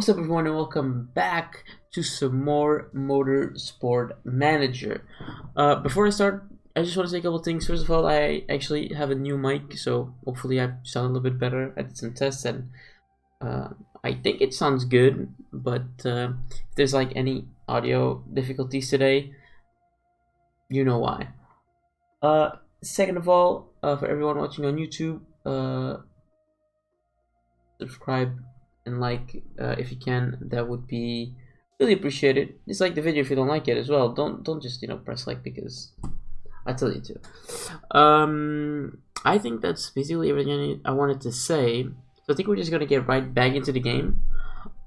What's up everyone and welcome back to some more Motorsport Manager. Before I start, I just want to say a couple things. First of all, I actually have a new mic, so hopefully I sound a little bit better. I did some tests and I think it sounds good, but if there's like any audio difficulties today, you know why. Second of all, for everyone watching on YouTube, subscribe and like if you can. That would be really appreciated. Dislike the video if you don't like it as well. Don't just press like because I tell you to. I think that's basically everything I wanted to say. So I think we're just gonna get right back into the game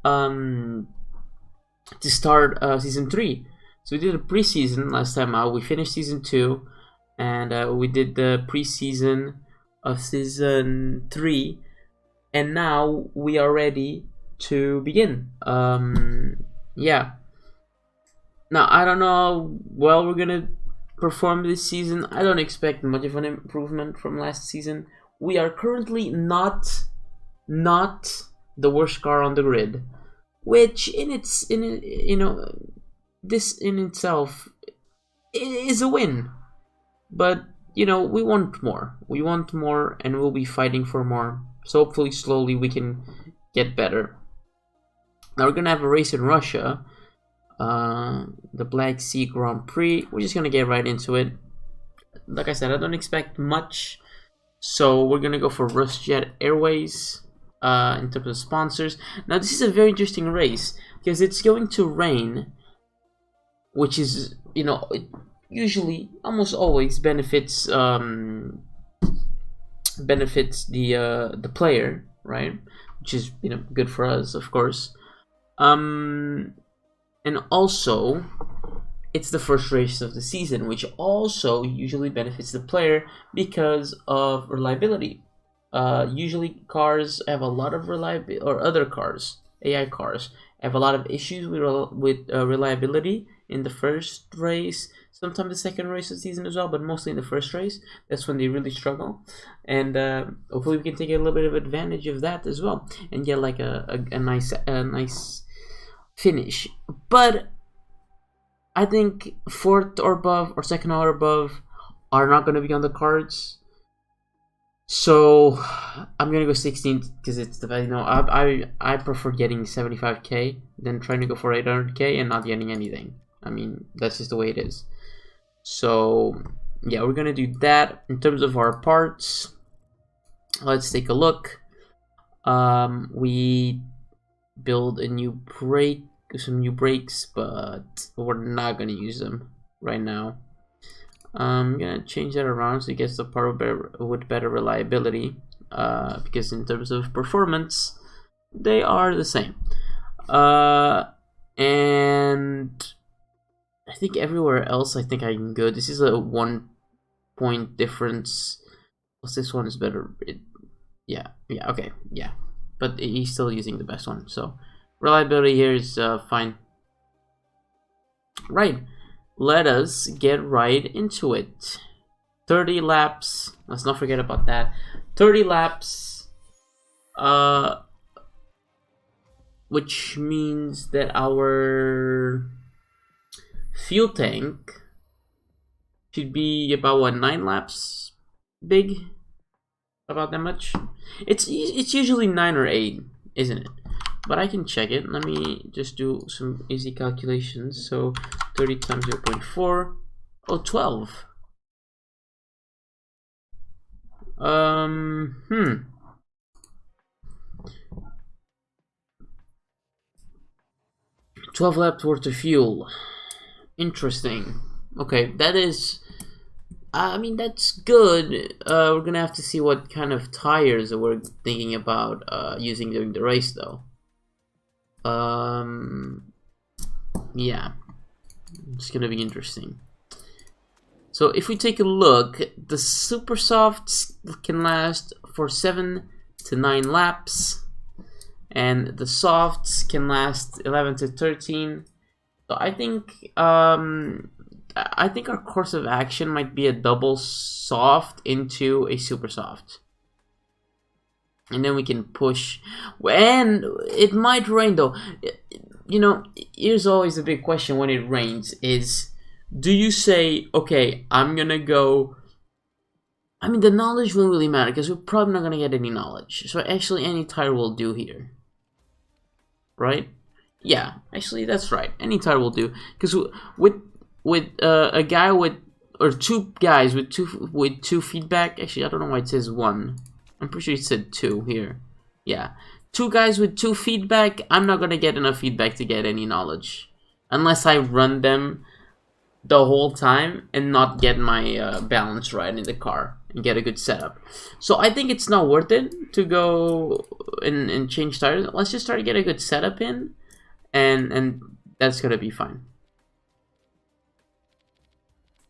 to start season 3. So we did a preseason last time out. We finished season 2 and we did the preseason of season 3. And now we are ready to begin. Yeah. Now I don't know how well we're gonna perform this season. I don't expect much of an improvement from last season. We are currently not the worst car on the grid, which this in itself is a win. But we want more. We want more, and we'll be fighting for more. So hopefully slowly we can get better. Now we're gonna have a race in Russia, the Black Sea Grand Prix. We're just gonna get right into it. Like I said, I don't expect much, so we're gonna go for RusJet Airways in terms of sponsors. Now this is a very interesting race because it's going to rain, which is it usually almost always benefits the player, right? Which is good for us, of course. And also it's the first race of the season, which also usually benefits the player because of reliability. Usually cars have a lot of reliability, or other cars, AI cars, have a lot of issues with reliability in the first race. Sometimes the second race of the season as well, but mostly in the first race. That's when they really struggle, and hopefully we can take a little bit of advantage of that as well and get like a nice finish. But I think fourth or above or second or above are not going to be on the cards. So I'm gonna go 16th because it's the I prefer getting 75k than trying to go for 800k and not getting anything. I mean, that's just the way it is. So yeah, we're gonna do that. In terms of our parts, let's take a look. We build a new brake, some new brakes, but we're not gonna use them right now. I'm gonna change that around so it gets the part with better reliability, because in terms of performance they are the same, and I think everywhere else I think I can go. This is a 1 point difference. Plus this one is better. Yeah, okay, yeah, but he's still using the best one, so reliability here is fine. Right, let us get right into it. 30 laps, let's not forget about that. 30 laps, which means that our fuel tank should be about what, 9 laps big, about that much. It's usually 9 or 8, isn't it? But I can check it. Let me just do some easy calculations. So 30 times 0.4, oh, 12. 12 laps worth of fuel. Interesting. Okay, that is, I mean, that's good. We're gonna have to see what kind of tires we're thinking about using during the race, though. Yeah, it's gonna be interesting. So if we take a look, the super softs can last for 7 to 9 laps, and the softs can last 11 to 13. So I think our course of action might be a double soft into a super soft. and then we can push. And it might rain though. You know, here's always the big question when it rains is, do you say, okay, I'm gonna go... I mean, the knowledge won't really matter because we're probably not gonna get any knowledge. So actually any tire will do here. Right? Yeah, actually that's right. Any tire will do. Because with a guy with... or two guys with two feedback... Actually, I don't know why it says one. I'm pretty sure it said two here. Yeah. Two guys with two feedback, I'm not gonna get enough feedback to get any knowledge. Unless I run them the whole time and not get my balance right in the car and get a good setup. So I think it's not worth it to go and change tires. Let's just try to get a good setup in, and that's gonna be fine.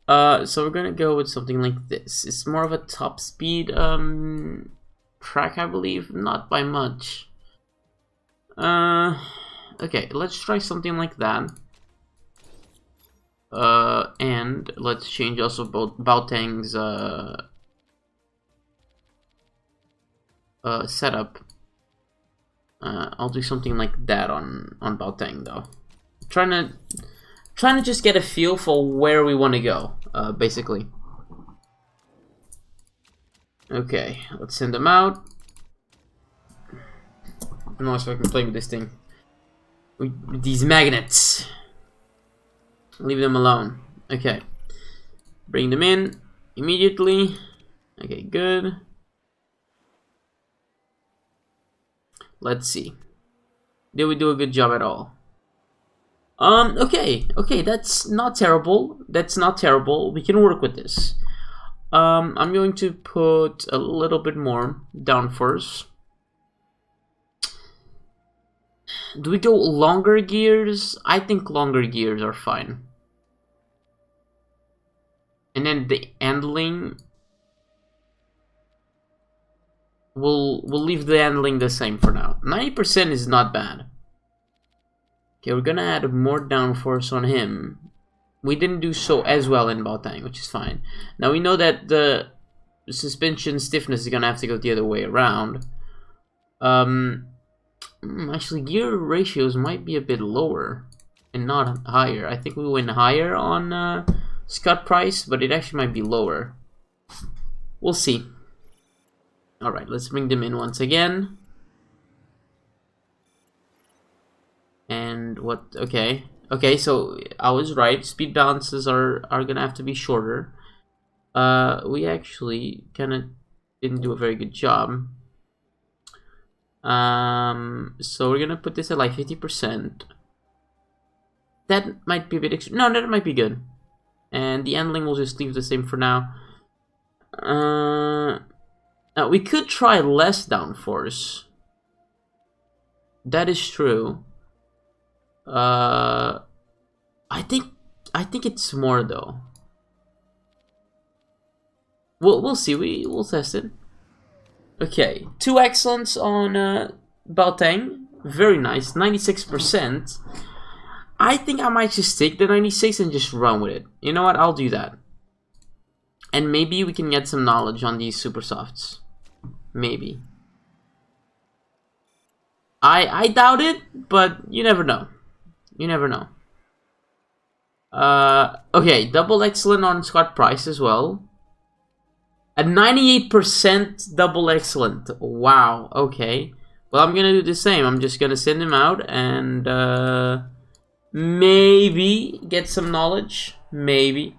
So we're gonna go with something like this. It's more of a top speed track, I believe, not by much. Okay, let's try something like that. And let's change also Baoteng's setup. I'll do something like that on Baoteng though. Trying to just get a feel for where we want to go, basically. Okay, let's send them out. I'm not fucking playing with this thing. With these magnets. Leave them alone. Okay. Bring them in immediately. Okay, good. Let's see. Did we do a good job at all? Okay, that's not terrible. That's not terrible. We can work with this. I'm going to put a little bit more downforce. Do we go longer gears? I think longer gears are fine. And then the handling, we'll leave the handling the same for now. 90% is not bad. Okay, we're gonna add more downforce on him. We didn't do so as well in Baoteng, which is fine. Now we know that the suspension stiffness is gonna have to go the other way around. Actually, gear ratios might be a bit lower and not higher. I think we went higher on Scott Price, but it actually might be lower. We'll see. Alright, let's bring them in once again. And what? Okay. Okay, so I was right. Speed balances are gonna have to be shorter. We actually kind of didn't do a very good job. So we're gonna put this at like 50%. That might be a bit extra. No, that might be good. And the handling will just leave the same for now. Now we could try less downforce. That is true. I think it's more though. We'll see. We'll test it. Okay, 2 excellence on Baoteng. Very nice, 96%. I think I might just take the 96 and just run with it. You know what? I'll do that. And maybe we can get some knowledge on these super softs. Maybe. I doubt it, but you never know. You never know. Okay, double excellent on Scott Price as well. A 98% double excellent. Wow, okay. Well, I'm gonna do the same. I'm just gonna send him out and maybe get some knowledge. Maybe.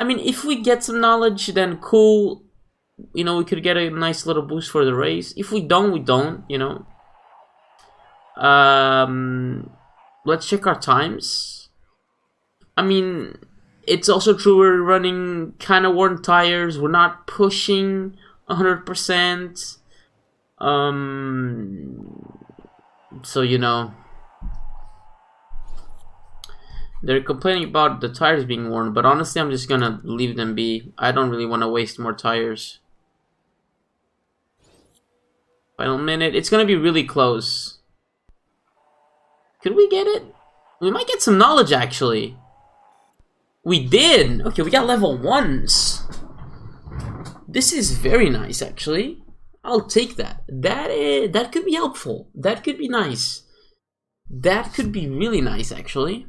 I mean, if we get some knowledge, then cool. You know, we could get a nice little boost for the race. If we don't, we don't, you know. Let's check our times. I mean, it's also true we're running kind of worn tires. We're not pushing 100%. So, you know, they're complaining about the tires being worn, but honestly, I'm just gonna leave them be. I don't really want to waste more tires. Final minute. It's gonna be really close. Could we get it? We might get some knowledge, actually. We did! Okay, we got level 1s. This is very nice, actually. I'll take that. That could be helpful. That could be nice. That could be really nice, actually.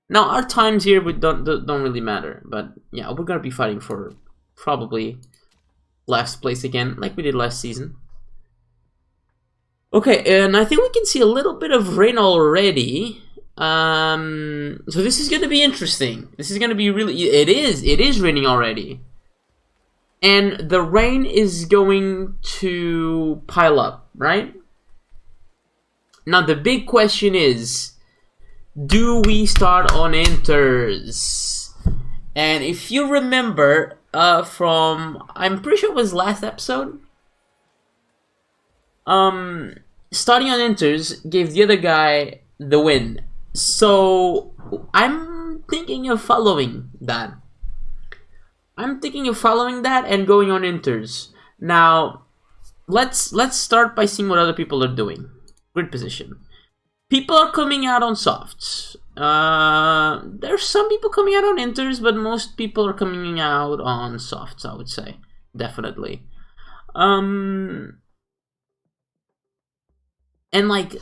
Now our times here don't really matter, but yeah, we're gonna be fighting for probably last place again, like we did last season. Okay, and I think we can see a little bit of rain already. So this is gonna be interesting. This is gonna be really. It is raining already, and the rain is going to pile up, right? Now the big question is, do we start on inters? And if you remember from, I'm pretty sure it was last episode, starting on inters gave the other guy the win. So I'm thinking of following that. and going on inters. Now, let's start by seeing what other people are doing. Grid position. People are coming out on softs. There's some people coming out on inters, but most people are coming out on softs, I would say. Definitely. And like,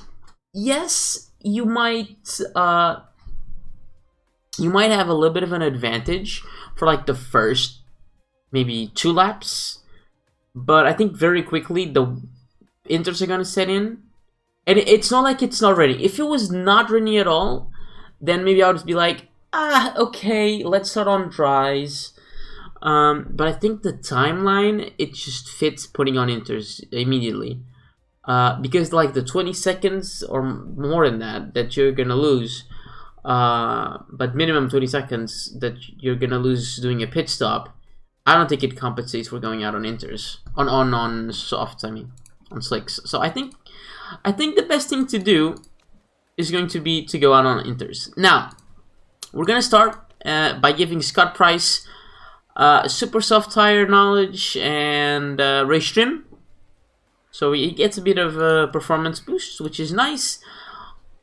yes, you might have a little bit of an advantage for like the first maybe 2 laps, but I think very quickly the inters are gonna set in, and it's not like it's not ready. If it was not ready at all, then maybe I would just be like, okay, let's start on dries. But I think the timeline, it just fits putting on inters immediately. Because like the 20 seconds or more than that you're gonna lose, but minimum 20 seconds that you're gonna lose doing a pit stop, I don't think it compensates for going out on inters, on softs, I mean, on slicks. So I think the best thing to do is going to be to go out on inters. Now, we're gonna start by giving Scott Price super soft tire knowledge and race trim. So he gets a bit of a performance boost, which is nice.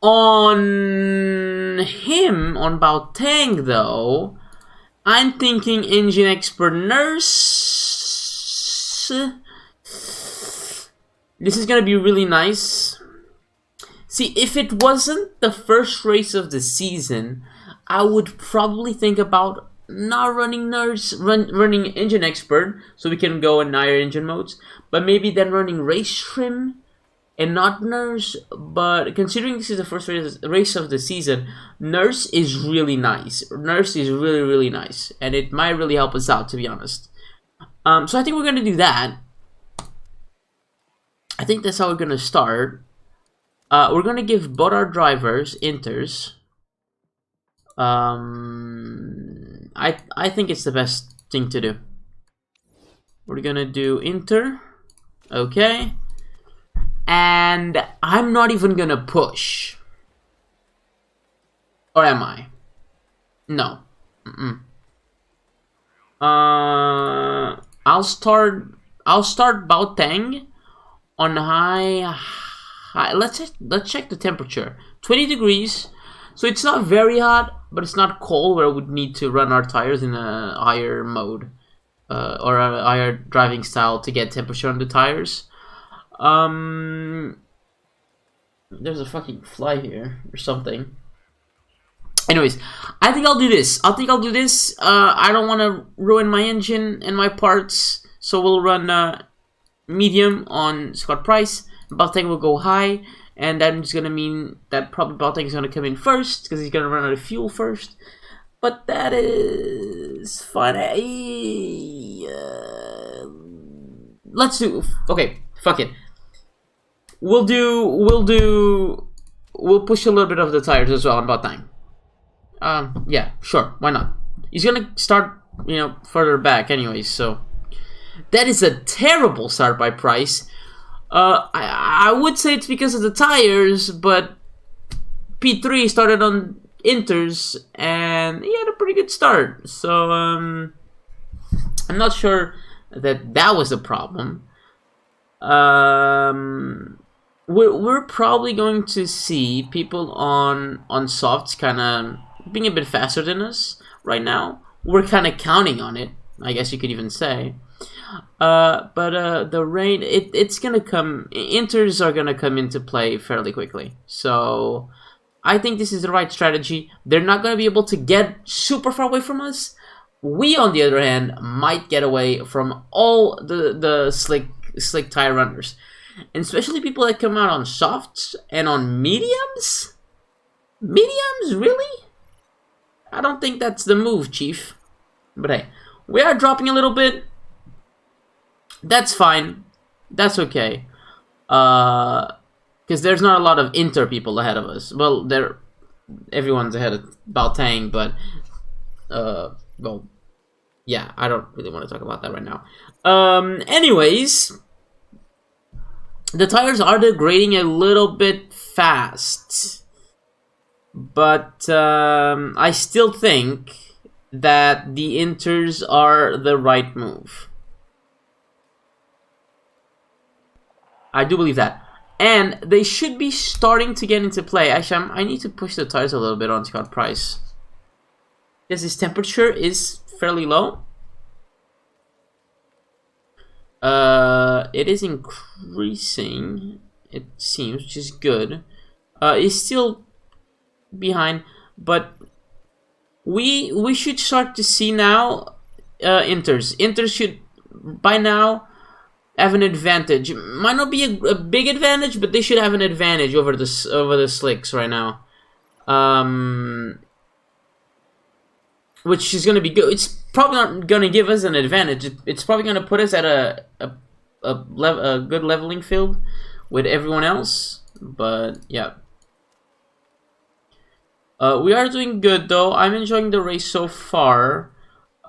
On him, on Baoteng though, I'm thinking engine expert nurse. This is gonna be really nice. See, if it wasn't the first race of the season, I would probably think about not running nurse, running engine expert, so we can go in higher engine modes, but maybe then running race trim and not nurse. But considering this is the first race of the season, nurse is really nice. Nurse is really, really nice, and it might really help us out, to be honest. So I think we're gonna do that. I think that's how we're gonna start. We're gonna give both our drivers inters. I think it's the best thing to do. We're gonna do inter, okay, and I'm not even gonna push, or am I? No. I'll start Baoteng on high. Let's check the temperature. 20 degrees. So it's not very hot, but it's not cold where we would need to run our tires in a higher mode or a higher driving style to get temperature on the tires. There's a fucking fly here or something. Anyways, I think I'll do this. I don't want to ruin my engine and my parts, so we'll run medium on Scott Price. Baoteng will go high. And that's going to mean that probably Baoteng is going to come in first, because he's going to run out of fuel first. But that is fine. Let's do... Okay, fuck it. We'll push a little bit of the tires as well on Baoteng. Yeah, sure, why not? He's going to start, further back anyways, so... That is a terrible start by Price. I would say it's because of the tires, but P3 started on inters and he had a pretty good start. So I'm not sure that was a problem. We're probably going to see people on softs kind of being a bit faster than us right now. We're kind of counting on it, I guess you could even say. But the rain, it's gonna come. Inters are gonna come into play fairly quickly. So I think this is the right strategy. They're not gonna be able to get super far away from us. We, on the other hand, might get away from all the slick tire runners, and especially people that come out on softs and on mediums. Mediums, really? I don't think that's the move, Chief. But hey, we are dropping a little bit. That's fine. That's okay. Because there's not a lot of Inter people ahead of us. Well, everyone's ahead of Baltang, but well, yeah, I don't really want to talk about that right now. Anyways, the tires are degrading a little bit fast, but I still think that the Inters are the right move. I do believe that. And they should be starting to get into play. Actually, I need to push the tires a little bit on Scott Price, because his temperature is fairly low. It is increasing, it seems, which is good. He's still behind, but we should start to see now Inters. Inters should, by now, have an advantage. Might not be a big advantage, but they should have an advantage over the slicks right now. Which is going to be good. It's probably not going to give us an advantage. It's probably going to put us at a good leveling field with everyone else. But yeah, we are doing good though. I'm enjoying the race so far.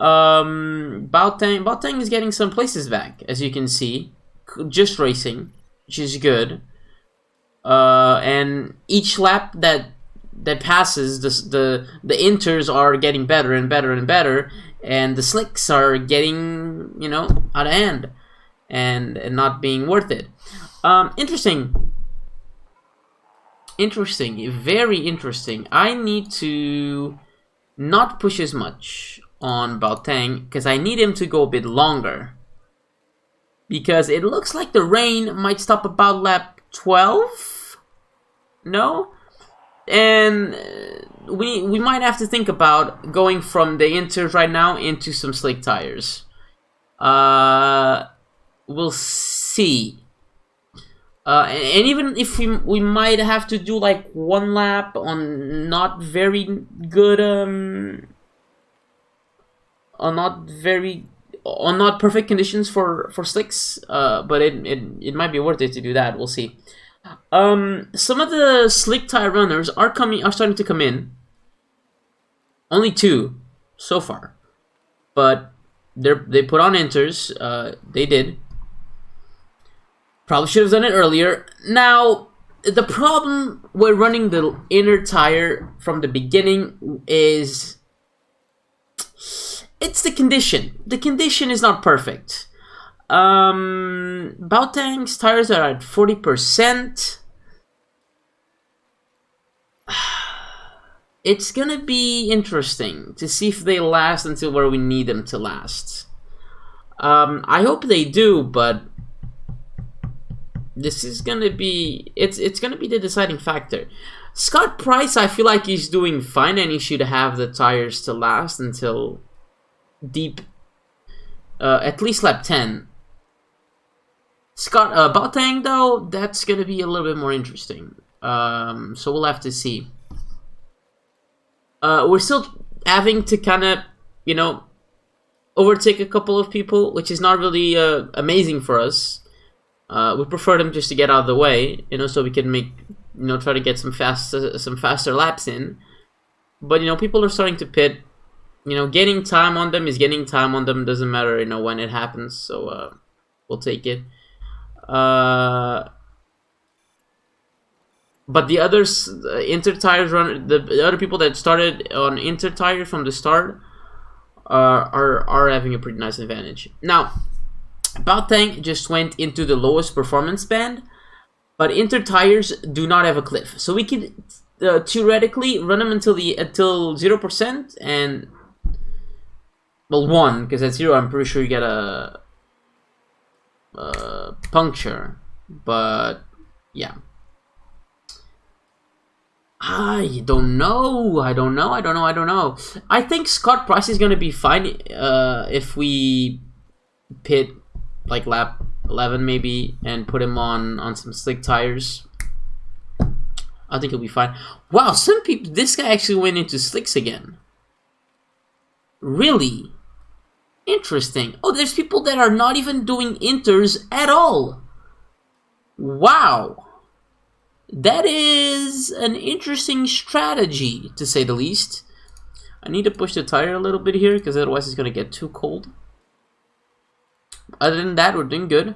Baltang is getting some places back, as you can see, just racing, which is good. And each lap that passes, the Inters are getting better and better and better, and the slicks are getting, you know, out of hand and not being worth it. Interesting, very interesting. I need to not push as much on Baltang, because I need him to go a bit longer, because it looks like the rain might stop about lap 12. No? And we might have to think about going from the Inters right now into some slick tires. We'll see. And even if we might have to do like one lap on not very good on not perfect conditions for slicks, but it might be worth it to do that. We'll see. Some of the slick tire runners are starting to come in. Only 2 so far, but they put on Inters. They did. Probably should have done it earlier. Now, the problem with running the inner tire from the beginning is it's the condition. The condition is not perfect. Baltang's tires are at 40%. It's gonna be interesting to see if they last until where we need them to last. I hope they do, but this is gonna be it's gonna be the deciding factor. Scott Price, I feel like he's doing fine, and he should have the tires to last until deep, at least lap 10. Baltang though, that's gonna be a little bit more interesting. So we'll have to see. We're still having to kind of, you know, overtake a couple of people, which is not really amazing for us. We prefer them just to get out of the way, you know, so we can make, you know, try to get some faster laps in. But, you know, people are starting to pit. You know, getting time on them is getting time on them. Doesn't matter, you know, when it happens. So we'll take it. But the others, Inter tires the other people that started on Inter tires from the start are having a pretty nice advantage. Now, Baltang just went into the lowest performance band, but Inter tires do not have a cliff, so we could theoretically run them until 0%, and well, 1, because at 0 I'm pretty sure you get a puncture, but yeah. I don't know. I don't know. I think Scott Price is gonna be fine if we pit like lap 11 maybe and put him on some slick tires. I think he'll be fine. Wow, some people. This guy actually went into slicks again. Really? Interesting. Oh, there's people that are not even doing inters at all. Wow. That is an interesting strategy, to say the least. I need to push the tire a little bit here, because otherwise it's going to get too cold. Other than that, we're doing good.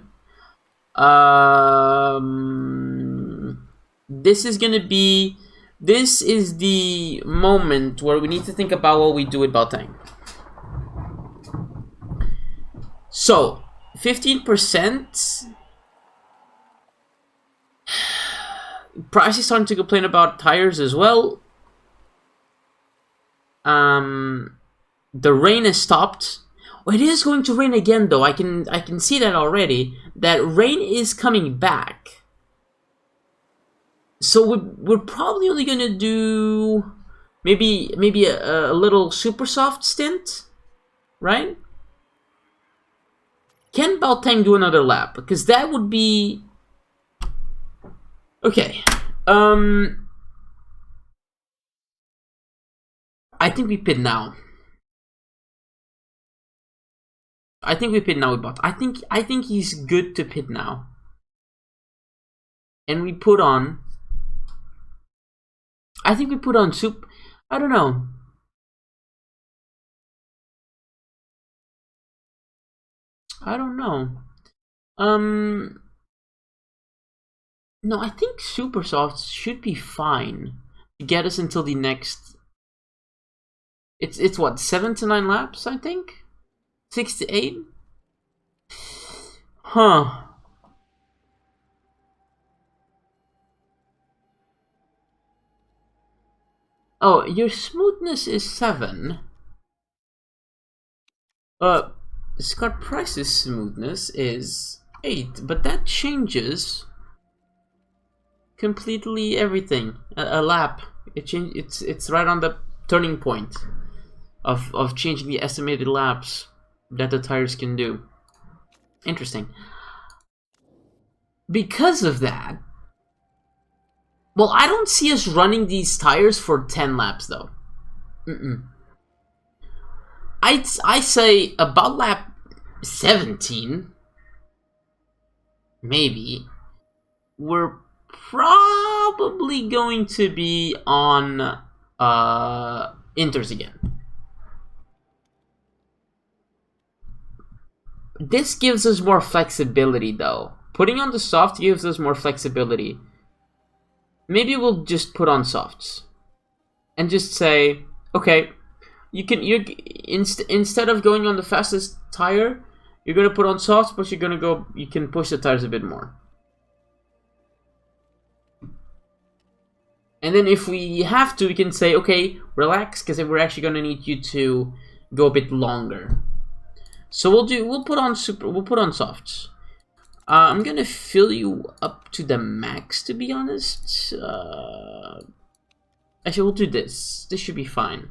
This is going to be... This is the moment where we need to think about what we do with Baltang. So, 15%... Price is starting to complain about tires as well. The rain has stopped. Oh, it is going to rain again, though. I can see that already. That rain is coming back. So we're probably only gonna do maybe a little super soft stint, right? Can Baltang do another lap? Because that would be... Okay. I think we pit now. I think we pit now with Bot. I think he's good to pit now. And we put on... I think we put on Soup... I don't know. I don't know. No, I think Super Softs should be fine to get us until the next... It's what, 7 to 9 laps, I think? 6 to 8? Huh. Oh, your smoothness is 7. Scott Price's smoothness is 8, but that changes completely everything. A lap. It's right on the turning point of changing the estimated laps that the tires can do. Interesting. Because of that, well, I don't see us running these tires for 10 laps though. I say about lap 17, maybe, we're probably going to be on inters again. This gives us more flexibility though. Putting on the soft gives us more flexibility. Maybe we'll just put on softs and just say, okay, instead of going on the fastest tire, you're gonna put on softs, but you can push the tires a bit more. And then if we have to, we can say, okay, relax, because we're actually gonna need you to go a bit longer. So we'll put on softs. I'm gonna fill you up to the max, to be honest. Actually, we'll do this. This should be fine.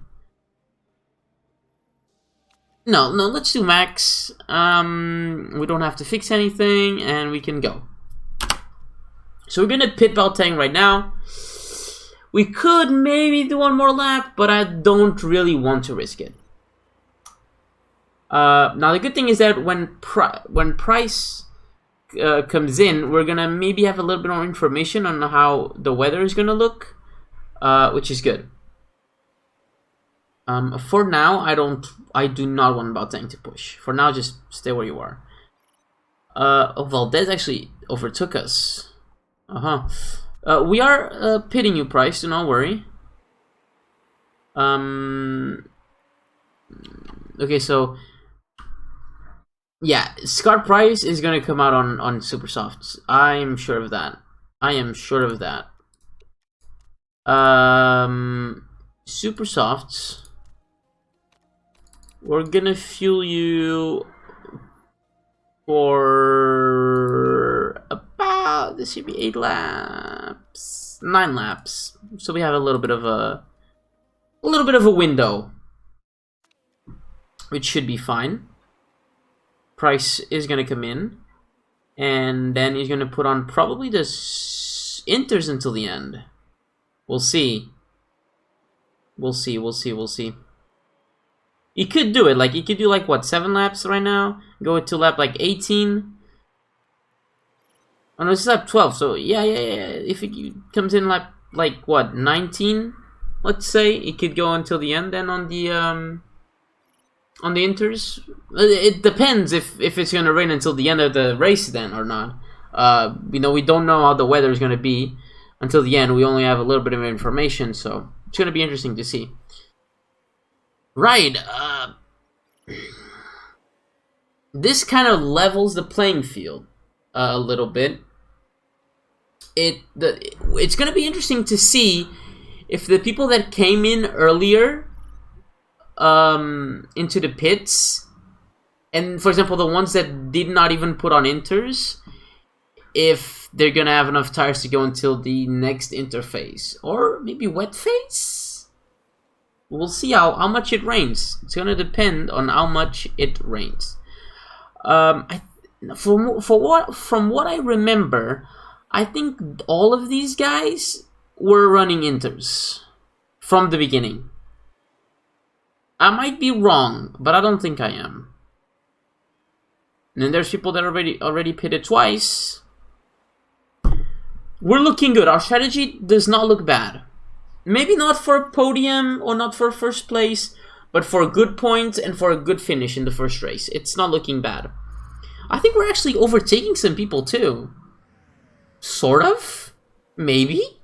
No, let's do max. We don't have to fix anything, and we can go. So we're gonna pit Baltang right now. We could maybe do one more lap, but I don't really want to risk it. Now the good thing is that when Price comes in, we're gonna maybe have a little bit more information on how the weather is gonna look, which is good. For now, I do not want Baltang to push. For now, just stay where you are. Oh, Valdez actually overtook us. We are pitting you, Price. Do not worry. Okay, so yeah, Scott Price is gonna come out on super softs. I'm sure of that. Super softs. We're gonna fuel you for about, this should be 8 laps, 9 laps. So we have a little bit of a window, which should be fine. Price is gonna come in, and then he's gonna put on probably the inters until the end. We'll see. We'll see. He could do it. Like, he could do, like, what, 7 laps right now? Go to lap, like, 18? Oh, no, it's lap 12, so, yeah. If he comes in lap, like, what, 19? Let's say. He could go until the end, then, on the inters. It depends if it's gonna rain until the end of the race, then, or not. You know, we don't know how the weather is gonna be until the end. We only have a little bit of information, so it's gonna be interesting to see. Right, this kind of levels the playing field a little bit. It's going to be interesting to see if the people that came in earlier into the pits, and for example the ones that did not even put on inters, if they're going to have enough tires to go until the next interface, or maybe wet phase. We'll see how much it rains. It's gonna depend on how much it rains. From what I remember, I think all of these guys were running inters from the beginning. I might be wrong, but I don't think I am. And then there's people that already pitted twice. We're looking good. Our strategy does not look bad. Maybe not for a podium or not for first place, but for a good point and for a good finish in the first race. It's not looking bad. I think we're actually overtaking some people too. Sort of? Maybe?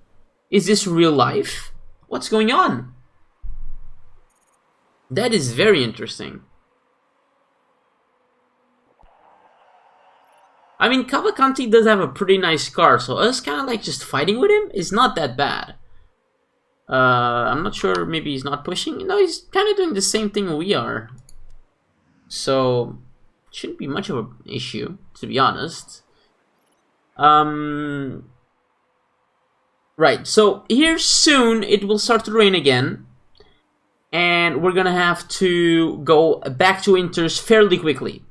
Is this real life? What's going on? That is very interesting. I mean, Cavalcanti does have a pretty nice car, so us kind of like just fighting with him is not that bad. I'm not sure, maybe he's not pushing. No, he's kind of doing the same thing we are. So, shouldn't be much of an issue, to be honest. Right, so here soon it will start to rain again. And we're gonna have to go back to inters fairly quickly.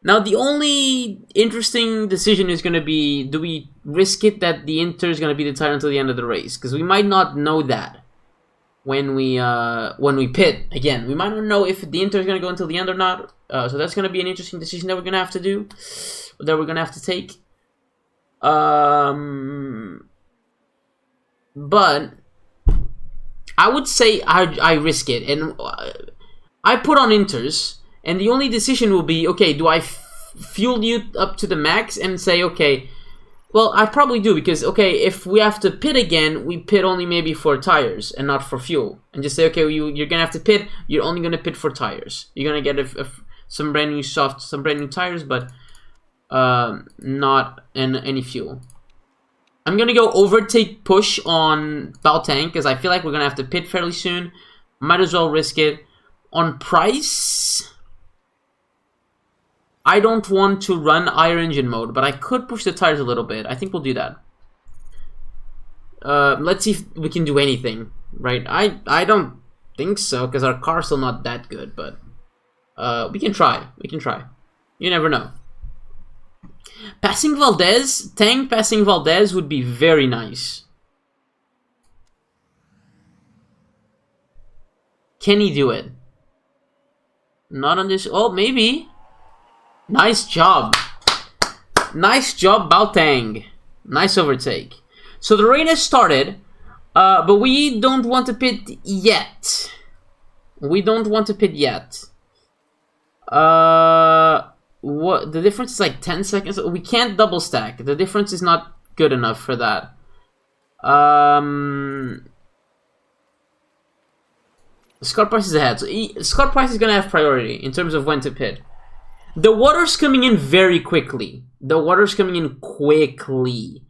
Now, the only interesting decision is going to be, do we risk it that the Inter is going to be the tire until the end of the race? Because we might not know that when we pit. Again, we might not know if the Inter is going to go until the end or not. So that's going to be an interesting decision that we're going to have to do, that we're going to have to take. But I would say I risk it. And I put on Inters. And the only decision will be, okay, do I fuel you up to the max and say, okay, well, I probably do, because, okay, if we have to pit again, we pit only maybe for tires and not for fuel. And just say, okay, you're going to have to pit, you're only going to pit for tires. You're going to get some brand new tires, but not any fuel. I'm going to go overtake push on Bauteng, because I feel like we're going to have to pit fairly soon. Might as well risk it. On Price, I don't want to run air engine mode, but I could push the tires a little bit. I think we'll do that. Let's see if we can do anything, right? I don't think so, because our car's still not that good, but we can try. We can try. You never know. Passing Valdez, Tang passing Valdez would be very nice. Can he do it? Not on this. Oh, maybe. Nice job. Nice job, Bauteng. Nice overtake. So the rain has started, but we don't want to pit yet. We don't want to pit yet. What the difference is like 10 seconds. We can't double stack. The difference is not good enough for that. Scott Price is ahead. So Scott Price is gonna have priority in terms of when to pit. The water's coming in very quickly. The water's coming in quickly.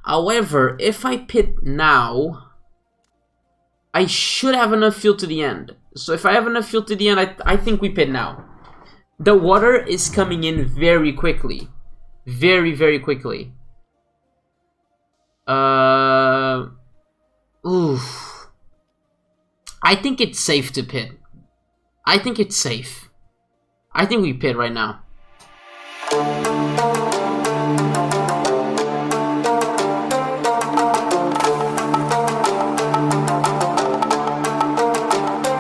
However, if I pit now, I should have enough fuel to the end. So if I have enough fuel to the end, I think we pit now. The water is coming in very quickly. Very, very quickly. Oof. I think it's safe to pit. I think it's safe. I think we pit right now.